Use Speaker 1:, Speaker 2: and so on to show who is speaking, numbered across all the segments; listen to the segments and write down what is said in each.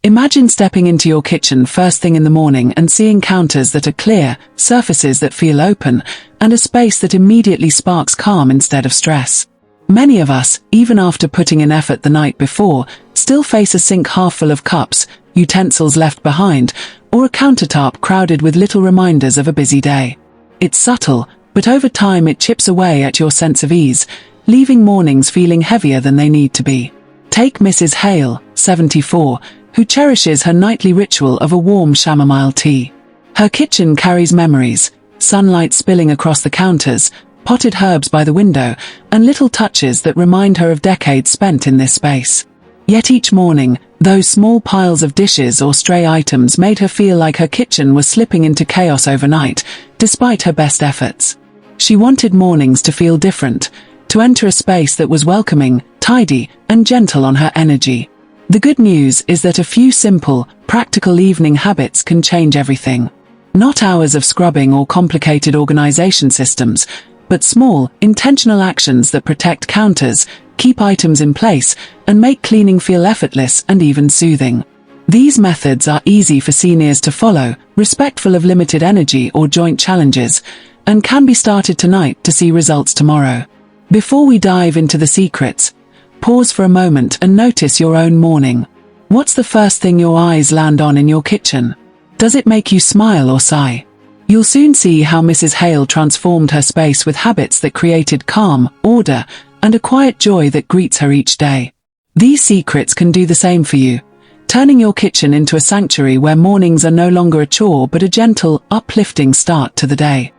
Speaker 1: Imagine stepping into your kitchen first thing in the morning and seeing counters that are clear, surfaces that feel open, and a space that immediately sparks calm instead of stress. Many of us, even after putting in effort the night before, still face a sink half full of cups, utensils left behind, or a countertop crowded with little reminders of a busy day. It's subtle, but over time it chips away at your sense of ease, leaving mornings feeling heavier than they need to be. Take Mrs. Hale, 74, who cherishes her nightly ritual of a warm chamomile tea. Her kitchen carries memories, sunlight spilling across the counters, potted herbs by the window, and little touches that remind her of decades spent in this space. Yet each morning, those small piles of dishes or stray items made her feel like her kitchen was slipping into chaos overnight, despite her best efforts. She wanted mornings to feel different, to enter a space that was welcoming, tidy, and gentle on her energy. The good news is that a few simple, practical evening habits can change everything. Not hours of scrubbing or complicated organization systems, but small, intentional actions that protect counters, keep items in place, and make cleaning feel effortless and even soothing. These methods are easy for seniors to follow, respectful of limited energy or joint challenges, and can be started tonight to see results tomorrow. Before we dive into the secrets, pause for a moment and notice your own morning. What's the first thing your eyes land on in your kitchen? Does it make you smile or sigh? You'll soon see how Mrs. Hale transformed her space with habits that created calm, order, and a quiet joy that greets her each day. These secrets can do the same for you, turning your kitchen into a sanctuary where mornings are no longer a chore but a gentle, uplifting start to the day.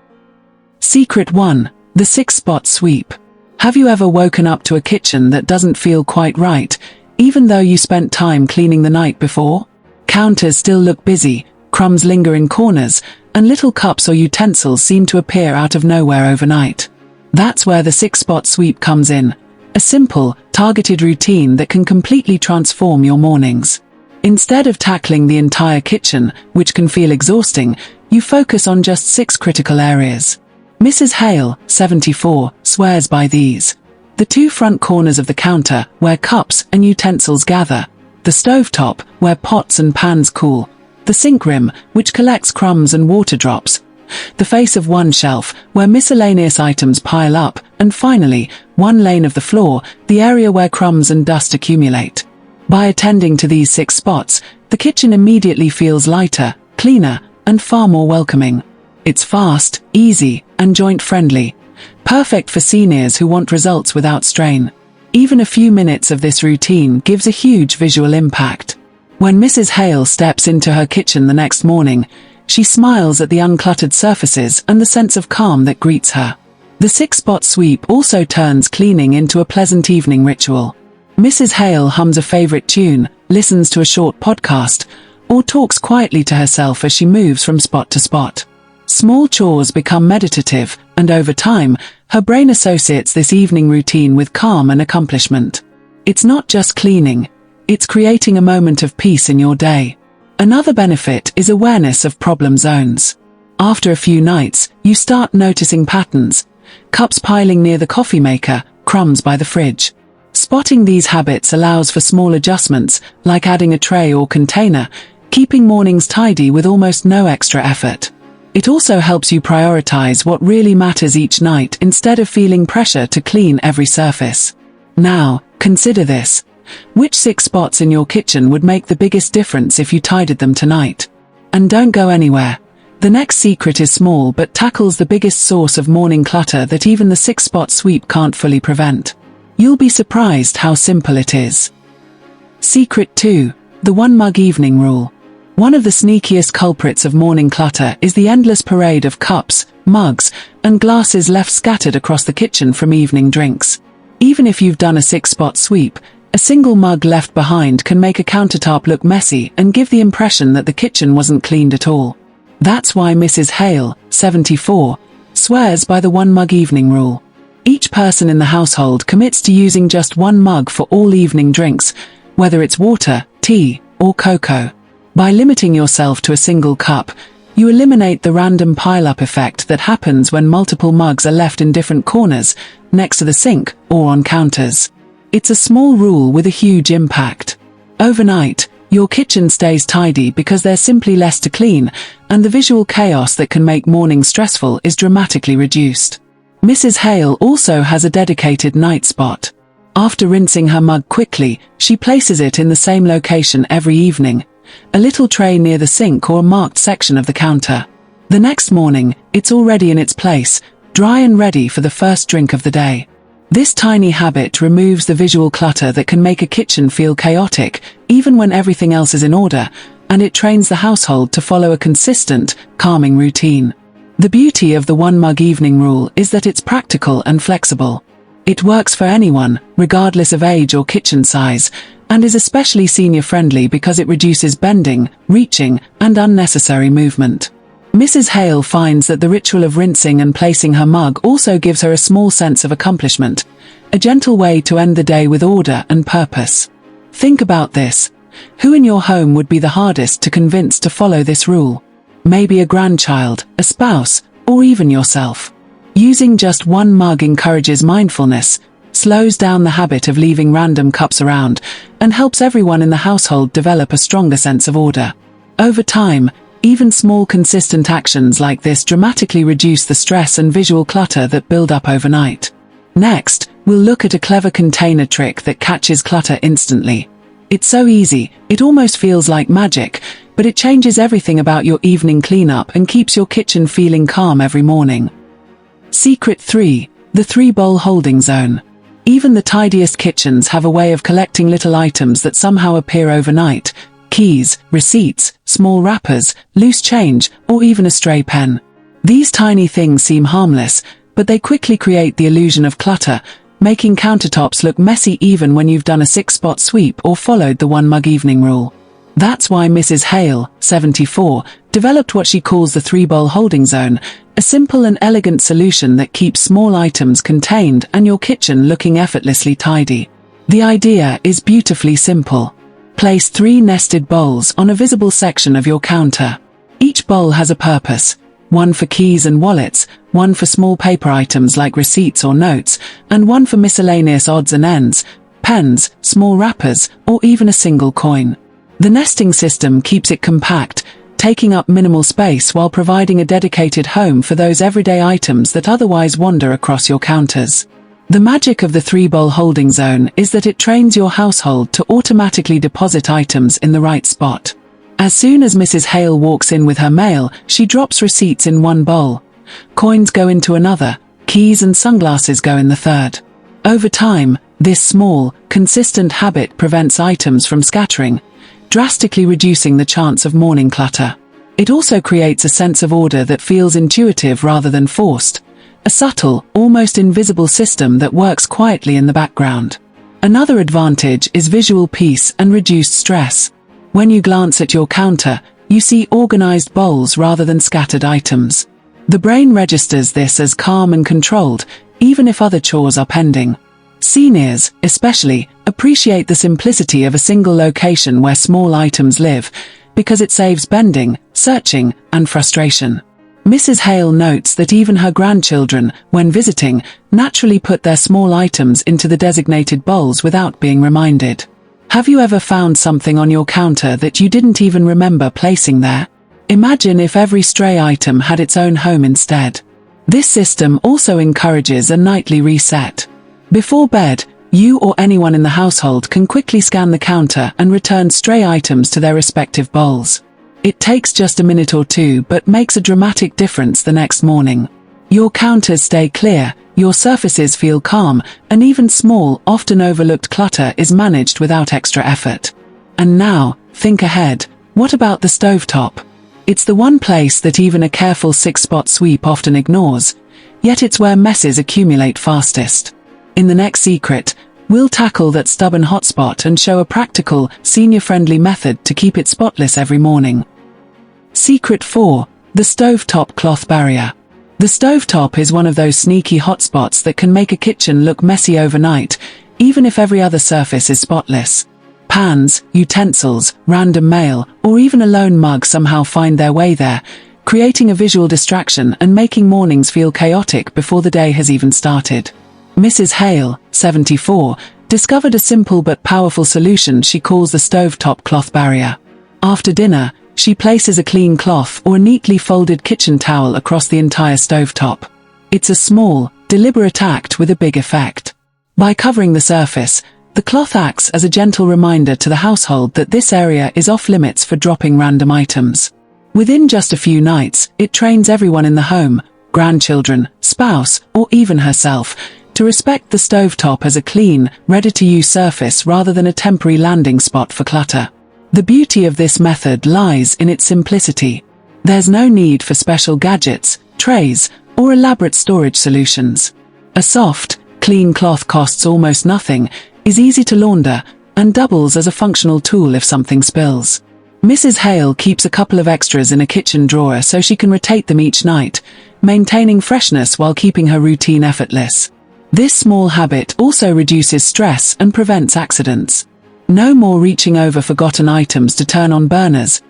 Speaker 1: Secret 1. The 6-spot sweep. Have you ever woken up to a kitchen that doesn't feel quite right, even though you spent time cleaning the night before? Counters still look busy, crumbs linger in corners, and little cups or utensils seem to appear out of nowhere overnight. That's where the 6-spot sweep comes in, a simple, targeted routine that can completely transform your mornings. Instead of tackling the entire kitchen, which can feel exhausting, you focus on just 6 critical areas. Mrs. Hale, 74, swears by these. The 2 front corners of the counter, where cups and utensils gather. The stovetop, where pots and pans cool. The sink rim, which collects crumbs and water drops. The face of one shelf, where miscellaneous items pile up. And finally, one lane of the floor, the area where crumbs and dust accumulate. By attending to these 6 spots, the kitchen immediately feels lighter, cleaner, and far more welcoming. It's fast, easy, and joint-friendly, perfect for seniors who want results without strain. Even a few minutes of this routine gives a huge visual impact. When Mrs. Hale steps into her kitchen the next morning, she smiles at the uncluttered surfaces and the sense of calm that greets her. The 6-spot sweep also turns cleaning into a pleasant evening ritual. Mrs. Hale hums a favorite tune, listens to a short podcast, or talks quietly to herself as she moves from spot to spot. Small chores become meditative, and over time, her brain associates this evening routine with calm and accomplishment. It's not just cleaning, it's creating a moment of peace in your day. Another benefit is awareness of problem zones. After a few nights, you start noticing patterns, cups piling near the coffee maker, crumbs by the fridge. Spotting these habits allows for small adjustments, like adding a tray or container, keeping mornings tidy with almost no extra effort. It also helps you prioritize what really matters each night instead of feeling pressure to clean every surface. Now, consider this. Which 6 spots in your kitchen would make the biggest difference if you tidied them tonight? And don't go anywhere. The next secret is small but tackles the biggest source of morning clutter that even the 6-spot sweep can't fully prevent. You'll be surprised how simple it is. Secret 2. The 1-mug evening rule. One of the sneakiest culprits of morning clutter is the endless parade of cups, mugs, and glasses left scattered across the kitchen from evening drinks. Even if you've done a 6-spot sweep, a single mug left behind can make a countertop look messy and give the impression that the kitchen wasn't cleaned at all. That's why Mrs. Hale, 74, swears by the 1-mug evening rule. Each person in the household commits to using just 1 mug for all evening drinks, whether it's water, tea, or cocoa. By limiting yourself to a single cup, you eliminate the random pile-up effect that happens when multiple mugs are left in different corners, next to the sink, or on counters. It's a small rule with a huge impact. Overnight, Your kitchen stays tidy because there's simply less to clean, and the visual chaos that can make mornings stressful is dramatically reduced. Mrs. Hale also has a dedicated night spot. After rinsing her mug quickly, she places it in the same location every evening, a little tray near the sink or a marked section of the counter. The next morning, it's already in its place, dry and ready for the first drink of the day. This tiny habit removes the visual clutter that can make a kitchen feel chaotic, even when everything else is in order, and it trains the household to follow a consistent, calming routine. The beauty of the one mug evening rule is that it's practical and flexible. It works for anyone, regardless of age or kitchen size, and is especially senior-friendly because it reduces bending, reaching, and unnecessary movement. Mrs. Hale finds that the ritual of rinsing and placing her mug also gives her a small sense of accomplishment, a gentle way to end the day with order and purpose. Think about this. Who in your home would be the hardest to convince to follow this rule? Maybe a grandchild, a spouse, or even yourself. Using just one mug encourages mindfulness, slows down the habit of leaving random cups around, and helps everyone in the household develop a stronger sense of order. Over time, even small consistent actions like this dramatically reduce the stress and visual clutter that build up overnight. Next, we'll look at a clever container trick that catches clutter instantly. It's so easy, it almost feels like magic, but it changes everything about your evening cleanup and keeps your kitchen feeling calm every morning. Secret 3. The 3-bowl holding zone. Even the tidiest kitchens have a way of collecting little items that somehow appear overnight. Keys, receipts, small wrappers, loose change, or even a stray pen. These tiny things seem harmless, but they quickly create the illusion of clutter, making countertops look messy even when you've done a 6-spot sweep or followed the one mug evening rule. That's why Mrs. Hale, 74, developed what she calls the 3-bowl holding zone, a simple and elegant solution that keeps small items contained and your kitchen looking effortlessly tidy. The idea is beautifully simple. Place 3 nested bowls on a visible section of your counter. Each bowl has a purpose, one for keys and wallets, one for small paper items like receipts or notes, and one for miscellaneous odds and ends, pens, small wrappers, or even a single coin. The nesting system keeps it compact, taking up minimal space while providing a dedicated home for those everyday items that otherwise wander across your counters. The magic of the 3-bowl holding zone is that it trains your household to automatically deposit items in the right spot. As soon as Mrs. Hale walks in with her mail, she drops receipts in one bowl. Coins go into another, keys and sunglasses go in the third. Over time, this small, consistent habit prevents items from scattering, drastically reducing the chance of morning clutter. It also creates a sense of order that feels intuitive rather than forced. A subtle, almost invisible system that works quietly in the background. Another advantage is visual peace and reduced stress. When you glance at your counter, you see organized bowls rather than scattered items. The brain registers this as calm and controlled, even if other chores are pending. Seniors, especially, appreciate the simplicity of a single location where small items live, because it saves bending, searching, and frustration. Mrs. Hale notes that even her grandchildren, when visiting, naturally put their small items into the designated bowls without being reminded. Have you ever found something on your counter that you didn't even remember placing there? Imagine if every stray item had its own home instead. This system also encourages a nightly reset. Before bed, you or anyone in the household can quickly scan the counter and return stray items to their respective bowls. It takes just a minute or two but makes a dramatic difference the next morning. Your counters stay clear, your surfaces feel calm, and even small, often overlooked clutter is managed without extra effort. And now, think ahead, what about the stovetop? It's the one place that even a careful 6-spot sweep often ignores, yet it's where messes accumulate fastest. In the next secret, we'll tackle that stubborn hotspot and show a practical, senior-friendly method to keep it spotless every morning. Secret 4. The stovetop cloth barrier. The stovetop is one of those sneaky hotspots that can make a kitchen look messy overnight, even if every other surface is spotless. Pans, utensils, random mail, or even a lone mug somehow find their way there, creating a visual distraction and making mornings feel chaotic before the day has even started. Mrs. Hale, 74, discovered a simple but powerful solution she calls the stovetop cloth barrier. After dinner, she places a clean cloth or a neatly folded kitchen towel across the entire stovetop. It's a small, deliberate act with a big effect. By covering the surface, the cloth acts as a gentle reminder to the household that this area is off limits for dropping random items. Within just a few nights, it trains everyone in the home, grandchildren, spouse, or even herself, to respect the stovetop as a clean, ready-to-use surface rather than a temporary landing spot for clutter. The beauty of this method lies in its simplicity. There's no need for special gadgets, trays, or elaborate storage solutions. A soft, clean cloth costs almost nothing, is easy to launder, and doubles as a functional tool if something spills. Mrs. Hale keeps a couple of extras in a kitchen drawer so she can rotate them each night, maintaining freshness while keeping her routine effortless. This small habit also reduces stress and prevents accidents. No more reaching over forgotten items to turn on burners.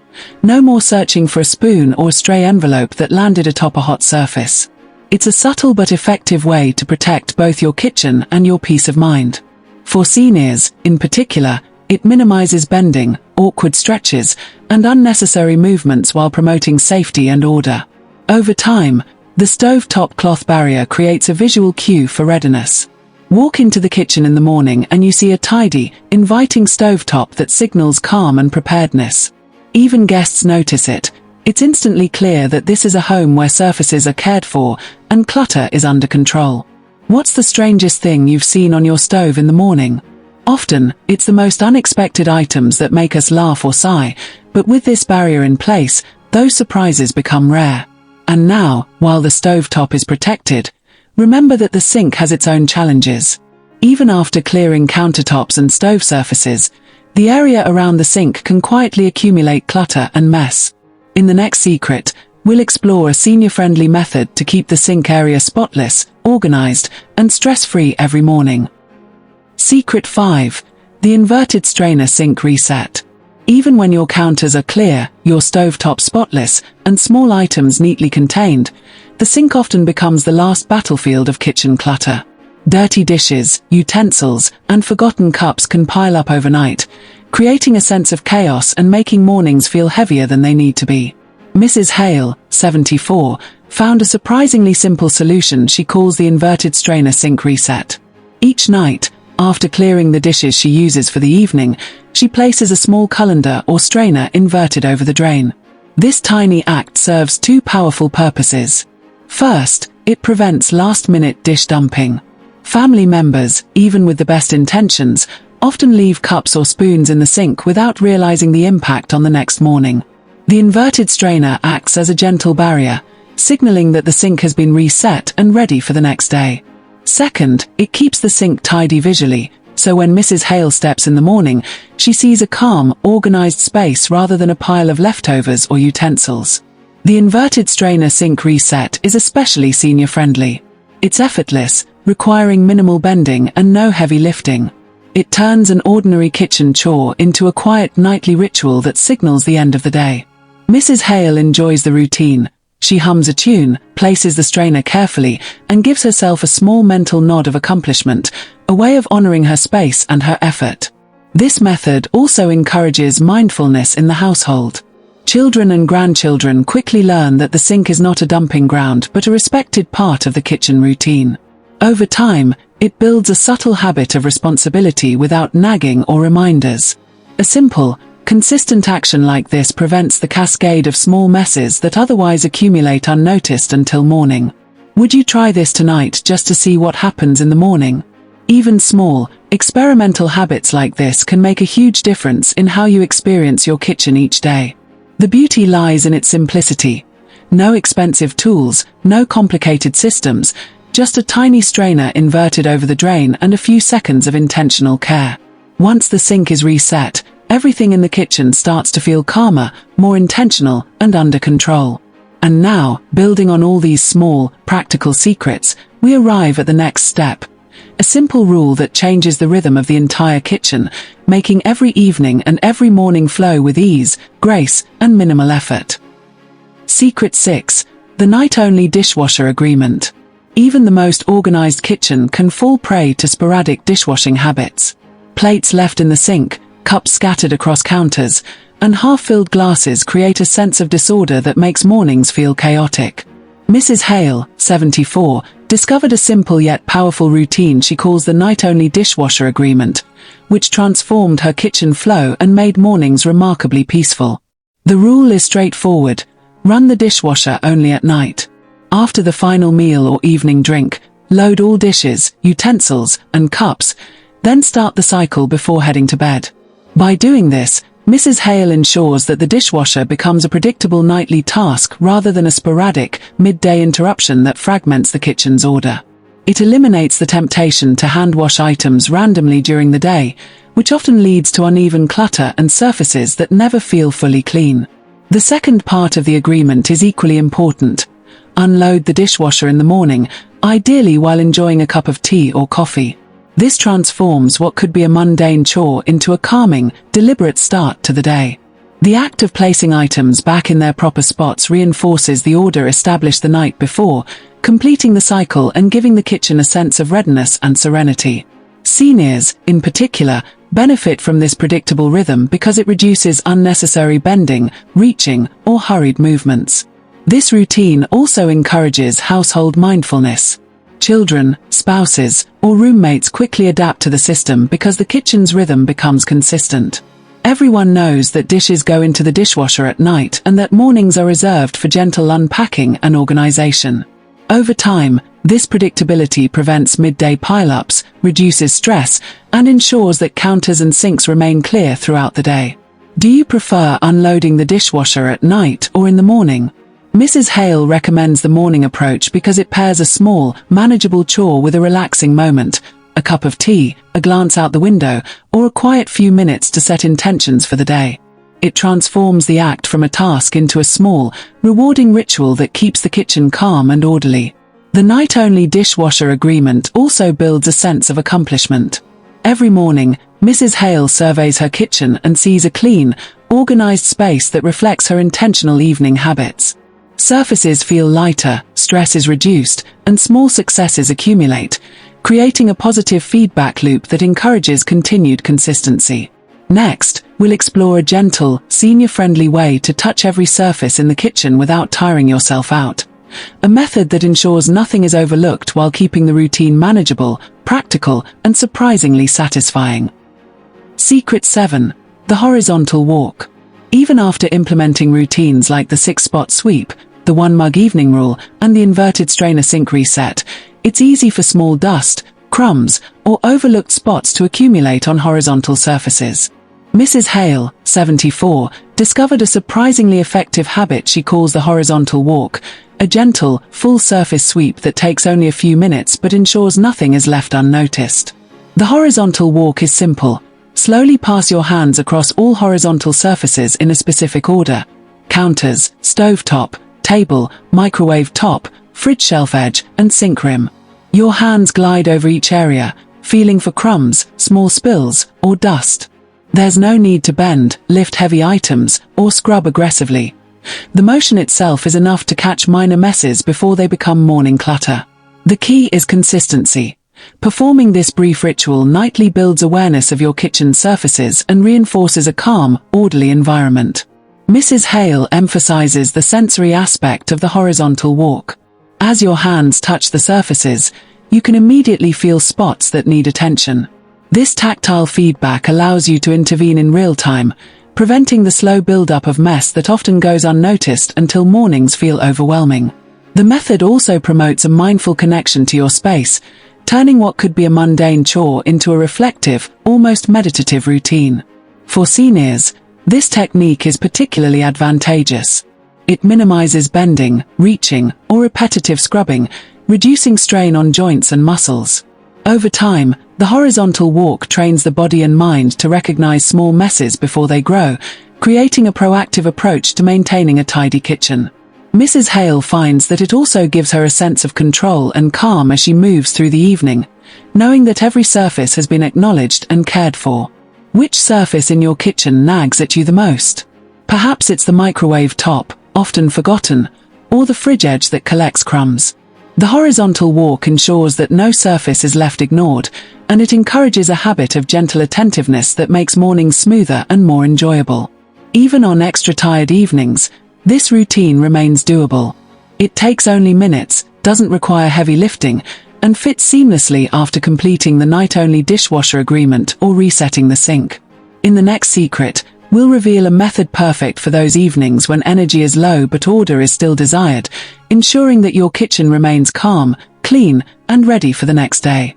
Speaker 1: No more searching for a spoon or a stray envelope that landed atop a hot surface. It's a subtle but effective way to protect both your kitchen and your peace of mind. For seniors, in particular, it minimizes bending, awkward stretches, and unnecessary movements while promoting safety and order. Over time, the stovetop cloth barrier creates a visual cue for readiness. Walk into the kitchen in the morning and you see a tidy, inviting stovetop that signals calm and preparedness. Even guests notice it. It's instantly clear that this is a home where surfaces are cared for and clutter is under control. What's the strangest thing you've seen on your stove in the morning? Often, it's the most unexpected items that make us laugh or sigh, but with this barrier in place, those surprises become rare. And now, while the stovetop is protected, remember that the sink has its own challenges. Even after clearing countertops and stove surfaces, the area around the sink can quietly accumulate clutter and mess. In the next secret, we'll explore a senior-friendly method to keep the sink area spotless, organized, and stress-free every morning. Secret 5. The inverted strainer sink reset. Even when your counters are clear, your stovetop spotless, and small items neatly contained, the sink often becomes the last battlefield of kitchen clutter. Dirty dishes, utensils, and forgotten cups can pile up overnight, creating a sense of chaos and making mornings feel heavier than they need to be. Mrs. Hale, 74, found a surprisingly simple solution she calls the inverted strainer sink reset. Each night, after clearing the dishes she uses for the evening, she places a small colander or strainer inverted over the drain. This tiny act serves two powerful purposes. First, it prevents last-minute dish dumping. Family members, even with the best intentions, often leave cups or spoons in the sink without realizing the impact on the next morning. The inverted strainer acts as a gentle barrier, signaling that the sink has been reset and ready for the next day. Second, it keeps the sink tidy visually, so when Mrs. Hale steps in the morning, she sees a calm, organized space rather than a pile of leftovers or utensils. The inverted strainer sink reset is especially senior-friendly. It's effortless, requiring minimal bending and no heavy lifting. It turns an ordinary kitchen chore into a quiet nightly ritual that signals the end of the day. Mrs. Hale enjoys the routine. She hums a tune, places the strainer carefully, and gives herself a small mental nod of accomplishment, a way of honoring her space and her effort. This method also encourages mindfulness in the household. Children and grandchildren quickly learn that the sink is not a dumping ground but a respected part of the kitchen routine. Over time, it builds a subtle habit of responsibility without nagging or reminders. A simple, consistent action like this prevents the cascade of small messes that otherwise accumulate unnoticed until morning. Would you try this tonight just to see what happens in the morning? Even small, experimental habits like this can make a huge difference in how you experience your kitchen each day. The beauty lies in its simplicity. No expensive tools, no complicated systems, just a tiny strainer inverted over the drain and a few seconds of intentional care. Once the sink is reset, everything in the kitchen starts to feel calmer, more intentional, and under control. And now, building on all these small, practical secrets, we arrive at the next step. A simple rule that changes the rhythm of the entire kitchen, making every evening and every morning flow with ease, grace, and minimal effort. Secret 6. The night-only dishwasher agreement. Even the most organized kitchen can fall prey to sporadic dishwashing habits. Plates left in the sink, cups scattered across counters, and half-filled glasses create a sense of disorder that makes mornings feel chaotic. Mrs. Hale, 74, discovered a simple yet powerful routine she calls the night-only dishwasher agreement, which transformed her kitchen flow and made mornings remarkably peaceful. The rule is straightforward: run the dishwasher only at night. After the final meal or evening drink, load all dishes, utensils, and cups, then start the cycle before heading to bed. By doing this, Mrs. Hale ensures that the dishwasher becomes a predictable nightly task rather than a sporadic, midday interruption that fragments the kitchen's order. It eliminates the temptation to hand-wash items randomly during the day, which often leads to uneven clutter and surfaces that never feel fully clean. The second part of the agreement is equally important. Unload the dishwasher in the morning, ideally while enjoying a cup of tea or coffee. This transforms what could be a mundane chore into a calming, deliberate start to the day. The act of placing items back in their proper spots reinforces the order established the night before, completing the cycle and giving the kitchen a sense of readiness and serenity. Seniors, in particular, benefit from this predictable rhythm because it reduces unnecessary bending, reaching, or hurried movements. This routine also encourages household mindfulness. Children, spouses, or roommates quickly adapt to the system because the kitchen's rhythm becomes consistent. Everyone knows that dishes go into the dishwasher at night and that mornings are reserved for gentle unpacking and organization. Over time, this predictability prevents midday pile-ups, reduces stress, and ensures that counters and sinks remain clear throughout the day. Do you prefer unloading the dishwasher at night or in the morning? Mrs. Hale recommends the morning approach because it pairs a small, manageable chore with a relaxing moment, a cup of tea, a glance out the window, or a quiet few minutes to set intentions for the day. It transforms the act from a task into a small, rewarding ritual that keeps the kitchen calm and orderly. The night-only dishwasher agreement also builds a sense of accomplishment. Every morning, Mrs. Hale surveys her kitchen and sees a clean, organized space that reflects her intentional evening habits. Surfaces feel lighter, stress is reduced, and small successes accumulate, creating a positive feedback loop that encourages continued consistency. Next, we'll explore a gentle, senior-friendly way to touch every surface in the kitchen without tiring yourself out. A method that ensures nothing is overlooked while keeping the routine manageable, practical, and surprisingly satisfying. Secret 7. The horizontal walk. Even after implementing routines like the 6-spot sweep, the 1-mug evening rule, and the inverted strainer sink reset, it's easy for small dust, crumbs, or overlooked spots to accumulate on horizontal surfaces. Mrs. Hale, 74, discovered a surprisingly effective habit she calls the horizontal walk, a gentle, full-surface sweep that takes only a few minutes but ensures nothing is left unnoticed. The horizontal walk is simple. Slowly pass your hands across all horizontal surfaces in a specific order: counters, stovetop, table, microwave top, fridge shelf edge, and sink rim. Your hands glide over each area, feeling for crumbs, small spills, or dust. There's no need to bend, lift heavy items, or scrub aggressively. The motion itself is enough to catch minor messes before they become morning clutter. The key is consistency. Performing this brief ritual nightly builds awareness of your kitchen surfaces and reinforces a calm, orderly environment. Mrs. Hale emphasizes the sensory aspect of the horizontal walk. As your hands touch the surfaces, you can immediately feel spots that need attention. This tactile feedback allows you to intervene in real time, preventing the slow buildup of mess that often goes unnoticed until mornings feel overwhelming. The method also promotes a mindful connection to your space, turning what could be a mundane chore into a reflective, almost meditative routine. For seniors, this technique is particularly advantageous. It minimizes bending, reaching, or repetitive scrubbing, reducing strain on joints and muscles. Over time, the horizontal walk trains the body and mind to recognize small messes before they grow, creating a proactive approach to maintaining a tidy kitchen. Mrs. Hale finds that it also gives her a sense of control and calm as she moves through the evening, knowing that every surface has been acknowledged and cared for. Which surface in your kitchen nags at you the most? Perhaps it's the microwave top, often forgotten, or the fridge edge that collects crumbs. The horizontal walk ensures that no surface is left ignored, and it encourages a habit of gentle attentiveness that makes mornings smoother and more enjoyable. Even on extra tired evenings, this routine remains doable. It takes only minutes, doesn't require heavy lifting, and fits seamlessly after completing the night-only dishwasher agreement or resetting the sink. In the next secret, we'll reveal a method perfect for those evenings when energy is low but order is still desired, ensuring that your kitchen remains calm, clean, and ready for the next day.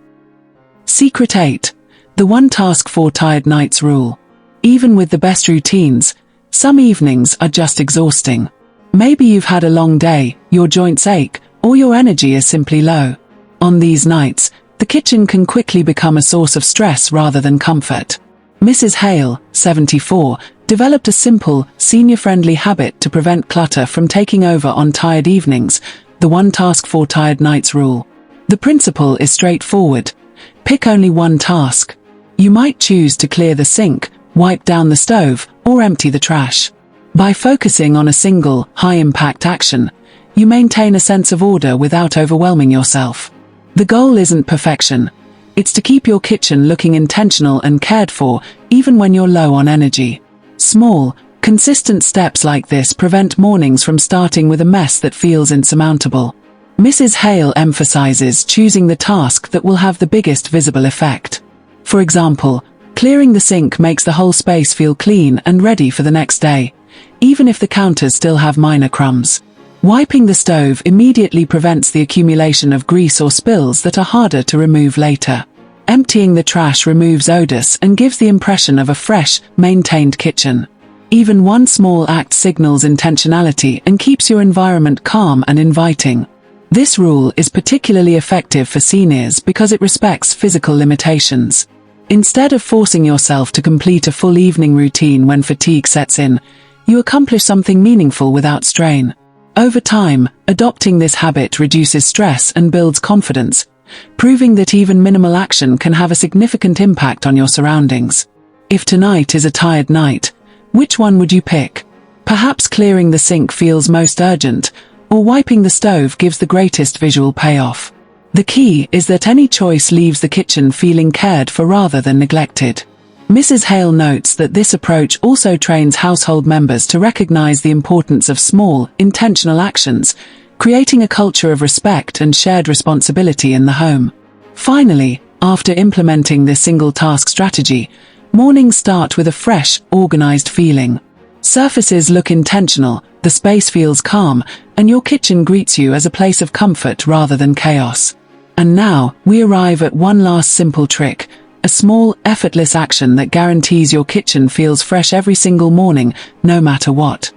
Speaker 1: Secret 8. The one task for tired nights rule. Even with the best routines, some evenings are just exhausting. Maybe you've had a long day, your joints ache, or your energy is simply low. On these nights, the kitchen can quickly become a source of stress rather than comfort. Mrs. Hale, 74, developed a simple, senior-friendly habit to prevent clutter from taking over on tired evenings, the one task for tired nights rule. The principle is straightforward. Pick only one task. You might choose to clear the sink, wipe down the stove, or empty the trash. By focusing on a single, high-impact action, you maintain a sense of order without overwhelming yourself. The goal isn't perfection. It's to keep your kitchen looking intentional and cared for, even when you're low on energy. Small, consistent steps like this prevent mornings from starting with a mess that feels insurmountable. Mrs. Hale emphasizes choosing the task that will have the biggest visible effect. For example, clearing the sink makes the whole space feel clean and ready for the next day, even if the counters still have minor crumbs. Wiping the stove immediately prevents the accumulation of grease or spills that are harder to remove later. Emptying the trash removes odors and gives the impression of a fresh, maintained kitchen. Even one small act signals intentionality and keeps your environment calm and inviting. This rule is particularly effective for seniors because it respects physical limitations. Instead of forcing yourself to complete a full evening routine when fatigue sets in, you accomplish something meaningful without strain. Over time, adopting this habit reduces stress and builds confidence, proving that even minimal action can have a significant impact on your surroundings. If tonight is a tired night, which one would you pick? Perhaps clearing the sink feels most urgent, or wiping the stove gives the greatest visual payoff. The key is that any choice leaves the kitchen feeling cared for rather than neglected. Mrs. Hale notes that this approach also trains household members to recognize the importance of small, intentional actions, creating a culture of respect and shared responsibility in the home. Finally, after implementing this single-task strategy, mornings start with a fresh, organized feeling. Surfaces look intentional, the space feels calm, and your kitchen greets you as a place of comfort rather than chaos. And now, we arrive at one last simple trick, a small, effortless action that guarantees your kitchen feels fresh every single morning, no matter what.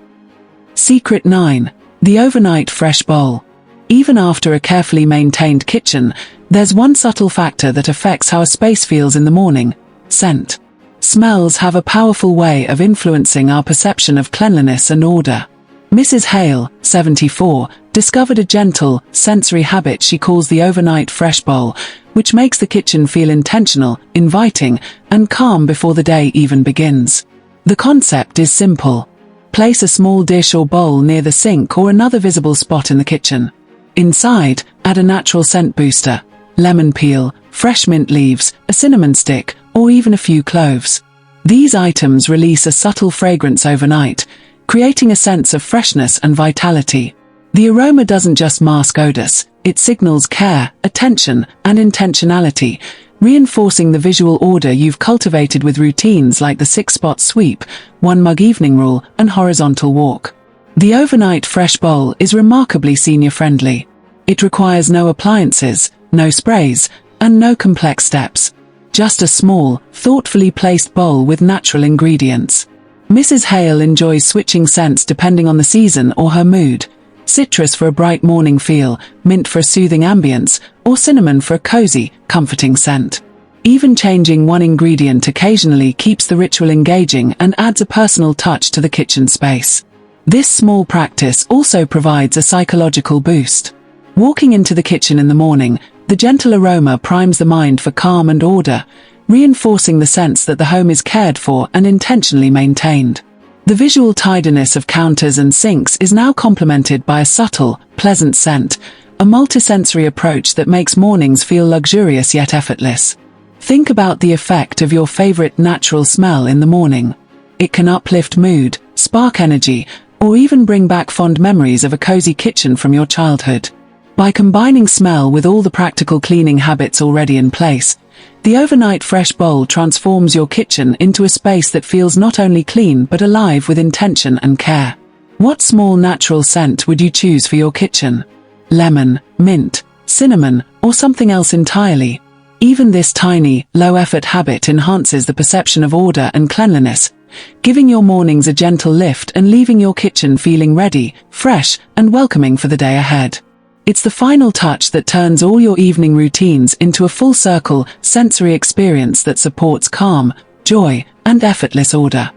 Speaker 1: Secret 9. The overnight fresh bowl. Even after a carefully maintained kitchen, there's one subtle factor that affects how a space feels in the morning: scent. Smells have a powerful way of influencing our perception of cleanliness and order. Mrs. Hale, 74, discovered a gentle, sensory habit she calls the overnight fresh bowl, which makes the kitchen feel intentional, inviting, and calm before the day even begins. The concept is simple. Place a small dish or bowl near the sink or another visible spot in the kitchen. Inside, add a natural scent booster: lemon peel, fresh mint leaves, a cinnamon stick, or even a few cloves. These items release a subtle fragrance overnight, creating a sense of freshness and vitality. The aroma doesn't just mask odors, it signals care, attention, and intentionality, reinforcing the visual order you've cultivated with routines like the 6-spot sweep, 1-mug evening rule, and horizontal walk. The overnight fresh bowl is remarkably senior-friendly. It requires no appliances, no sprays, and no complex steps. Just a small, thoughtfully placed bowl with natural ingredients. Mrs. Hale enjoys switching scents depending on the season or her mood: citrus for a bright morning feel, mint for a soothing ambience, or cinnamon for a cozy, comforting scent. Even changing one ingredient occasionally keeps the ritual engaging and adds a personal touch to the kitchen space. This small practice also provides a psychological boost. Walking into the kitchen in the morning, the gentle aroma primes the mind for calm and order, reinforcing the sense that the home is cared for and intentionally maintained. The visual tidiness of counters and sinks is now complemented by a subtle, pleasant scent, a multisensory approach that makes mornings feel luxurious yet effortless. Think about the effect of your favorite natural smell in the morning. It can uplift mood, spark energy, or even bring back fond memories of a cozy kitchen from your childhood. By combining smell with all the practical cleaning habits already in place, the overnight fresh bowl transforms your kitchen into a space that feels not only clean but alive with intention and care. What small natural scent would you choose for your kitchen? Lemon, mint, cinnamon, or something else entirely? Even this tiny, low-effort habit enhances the perception of order and cleanliness, giving your mornings a gentle lift and leaving your kitchen feeling ready, fresh, and welcoming for the day ahead. It's the final touch that turns all your evening routines into a full-circle, sensory experience that supports calm, joy, and effortless order.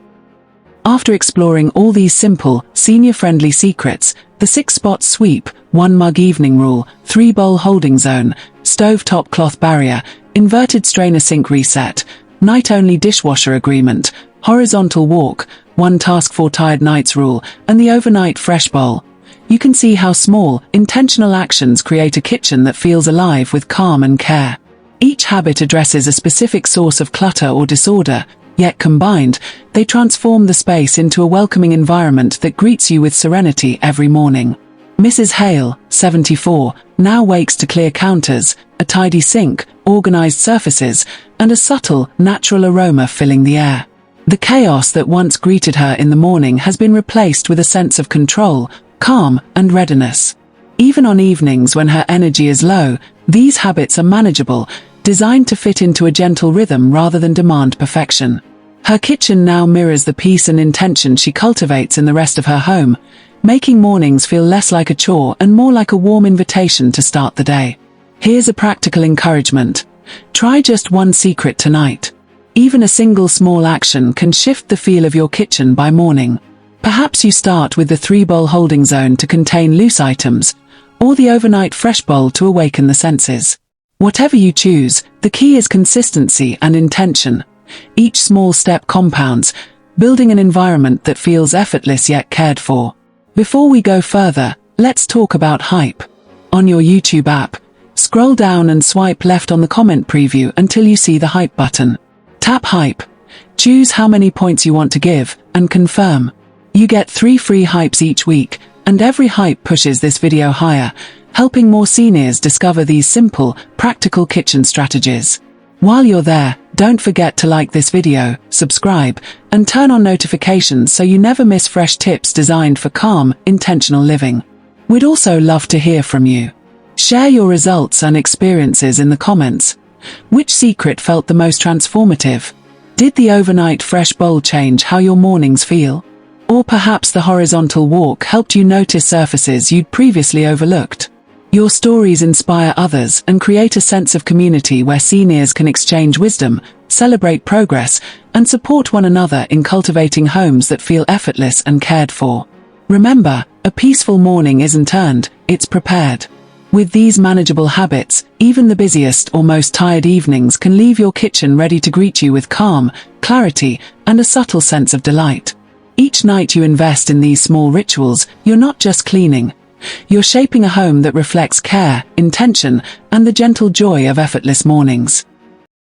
Speaker 1: After exploring all these simple, senior-friendly secrets, the 6-spot sweep, 1-mug evening rule, 3-bowl holding zone, stove-top cloth barrier, inverted strainer sink reset, night-only dishwasher agreement, horizontal walk, 1 task for tired nights rule, and the overnight fresh bowl, you can see how small, intentional actions create a kitchen that feels alive with calm and care. Each habit addresses a specific source of clutter or disorder, yet combined, they transform the space into a welcoming environment that greets you with serenity every morning. Mrs. Hale, 74, now wakes to clear counters, a tidy sink, organized surfaces, and a subtle, natural aroma filling the air. The chaos that once greeted her in the morning has been replaced with a sense of control, calm, and readiness. Even on evenings when her energy is low, these habits are manageable, designed to fit into a gentle rhythm rather than demand perfection. Her kitchen now mirrors the peace and intention she cultivates in the rest of her home, making mornings feel less like a chore and more like a warm invitation to start the day. Here's a practical encouragement. Try just one secret tonight. Even a single small action can shift the feel of your kitchen by morning. Perhaps you start with the 3-bowl holding zone to contain loose items, or the overnight fresh bowl to awaken the senses. Whatever you choose, the key is consistency and intention. Each small step compounds, building an environment that feels effortless yet cared for. Before we go further, let's talk about hype. On your YouTube app, scroll down and swipe left on the comment preview until you see the hype button. Tap hype. Choose how many points you want to give, and confirm. You get 3 free hypes each week, and every hype pushes this video higher, helping more seniors discover these simple, practical kitchen strategies. While you're there, don't forget to like this video, subscribe, and turn on notifications so you never miss fresh tips designed for calm, intentional living. We'd also love to hear from you. Share your results and experiences in the comments. Which secret felt the most transformative? Did the overnight fresh bowl change how your mornings feel? Or perhaps the horizontal walk helped you notice surfaces you'd previously overlooked. Your stories inspire others and create a sense of community where seniors can exchange wisdom, celebrate progress, and support one another in cultivating homes that feel effortless and cared for. Remember, a peaceful morning isn't earned, it's prepared. With these manageable habits, even the busiest or most tired evenings can leave your kitchen ready to greet you with calm, clarity, and a subtle sense of delight. Each night you invest in these small rituals, you're not just cleaning. You're shaping a home that reflects care, intention, and the gentle joy of effortless mornings.